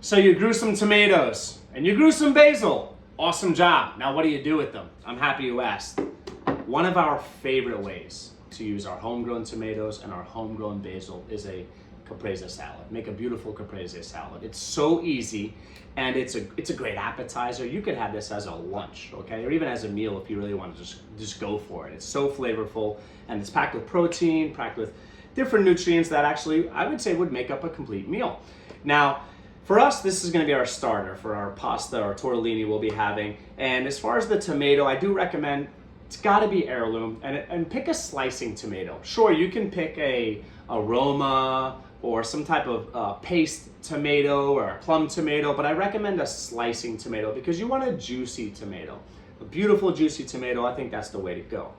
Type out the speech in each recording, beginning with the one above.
So you grew some tomatoes and you grew some basil. Awesome job. Now what do you do with them? I'm happy you asked. One of our favorite ways to use our homegrown tomatoes and our homegrown basil is a Caprese salad. Make a beautiful Caprese salad. It's so easy and it's a great appetizer. You could have this as a lunch, okay? Or even as a meal if you really want to just go for it. It's so flavorful and it's packed with protein, packed with different nutrients that actually I would say would make up a complete meal. Now, for us, this is going to be our starter for our pasta or tortellini we'll be having. And as far as the tomato, I do recommend it's got to be heirloom and pick a slicing tomato. Sure, you can pick a Roma or some type of paste tomato or a plum tomato, but I recommend a slicing tomato because you want a juicy tomato. A beautiful juicy tomato, I think that's the way to go.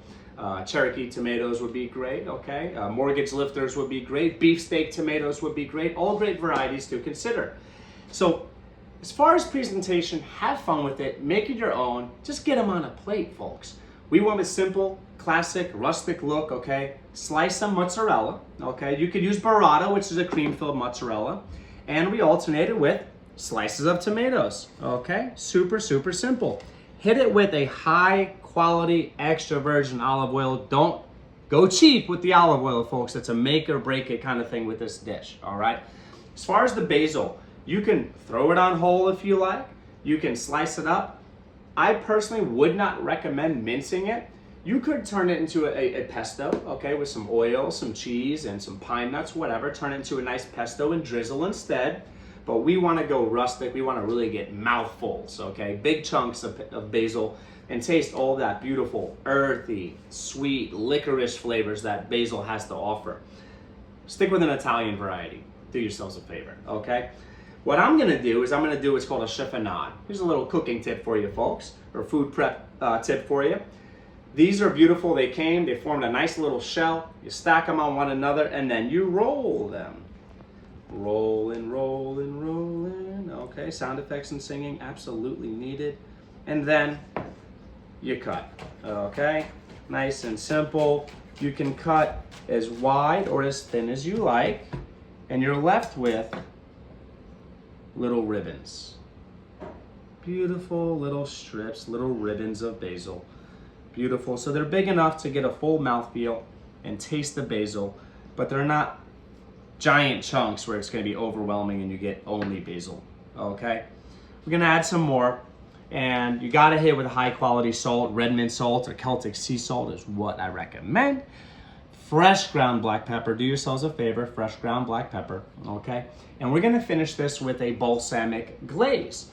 Cherokee tomatoes would be great, okay? Mortgage lifters would be great. Beefsteak tomatoes would be great. All great varieties to consider. So as far as presentation, have fun with it. Make it your own. Just get them on a plate, folks. We want a simple, classic, rustic look, okay? Slice some mozzarella, okay? You could use burrata, which is a cream-filled mozzarella. And we alternate it with slices of tomatoes, okay? Super, super simple. Hit it with a high-quality extra virgin olive oil. Don't go cheap with the olive oil, folks. It's a make or break it kind of thing with this dish, all right? As far as the basil, you can throw it on whole if you like. You can slice it up. I personally would not recommend mincing it. You could turn it into a pesto, okay, with some oil, some cheese, and some pine nuts, whatever. Turn it into a nice pesto and drizzle instead. But we want to go rustic. We want to really get mouthfuls, okay? Big chunks of basil and taste all that beautiful, earthy, sweet, licorice flavors that basil has to offer. Stick with an Italian variety. Do yourselves a favor, okay? What I'm going to do is I'm going to do what's called a chiffonade. Here's a little cooking tip for you folks, or food prep tip for you. These are beautiful. They formed a nice little shell. You stack them on one another and then you roll them. Rolling, rolling, rolling. Okay, sound effects and singing absolutely needed. And then you cut. Okay, nice and simple. You can cut as wide or as thin as you like, and you're left with little ribbons. Beautiful little strips, little ribbons of basil. Beautiful. So they're big enough to get a full mouthfeel and taste the basil, but they're not giant chunks where it's going to be overwhelming and you get only basil. Okay? We're going to add some more, and you got to hit with a high quality salt. Redmond salt or Celtic sea salt is what I recommend. Fresh ground black pepper. Do yourselves a favor, fresh ground black pepper, okay? And we're gonna finish this with a balsamic glaze.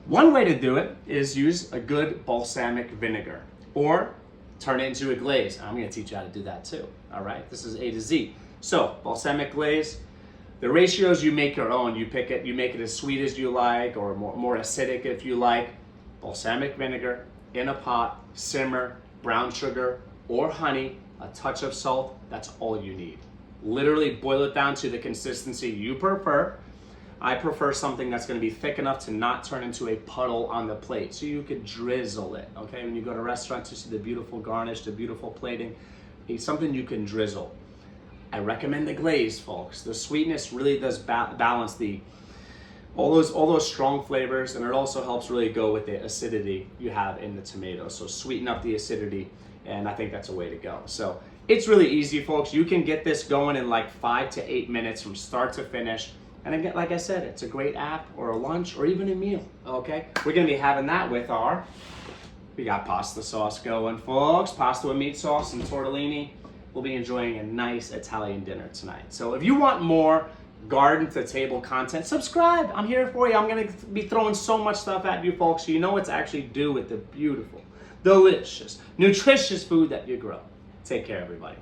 One way to do it is use a good balsamic vinegar or turn it into a glaze. I'm gonna teach you how to do that too, all right? This is A to Z. So, balsamic glaze, the ratios you make your own. You pick it, you make it as sweet as you like or more acidic if you like. Balsamic vinegar in a pot, simmer, brown sugar or honey, a touch of salt, that's all you need. Literally boil it down to the consistency you prefer. I prefer something that's gonna be thick enough to not turn into a puddle on the plate, so you could drizzle it, okay? When you go to restaurants, you see the beautiful garnish, the beautiful plating. It's something you can drizzle. I recommend the glaze, folks. The sweetness really does balance all those strong flavors, and it also helps really go with the acidity you have in the tomato. So sweeten up the acidity, and I think that's a way to go. So it's really easy, folks. You can get this going in like 5 to 8 minutes from start to finish. And again, like I said, it's a great app or a lunch or even a meal, okay? We're gonna be having that with we got pasta sauce going, folks. Pasta with meat sauce and tortellini. We'll be enjoying a nice Italian dinner tonight. So if you want more garden to table content, subscribe. I'm here for you. I'm gonna be throwing so much stuff at you folks, so you know what to actually do with the beautiful, delicious, nutritious food that you grow. Take care, everybody.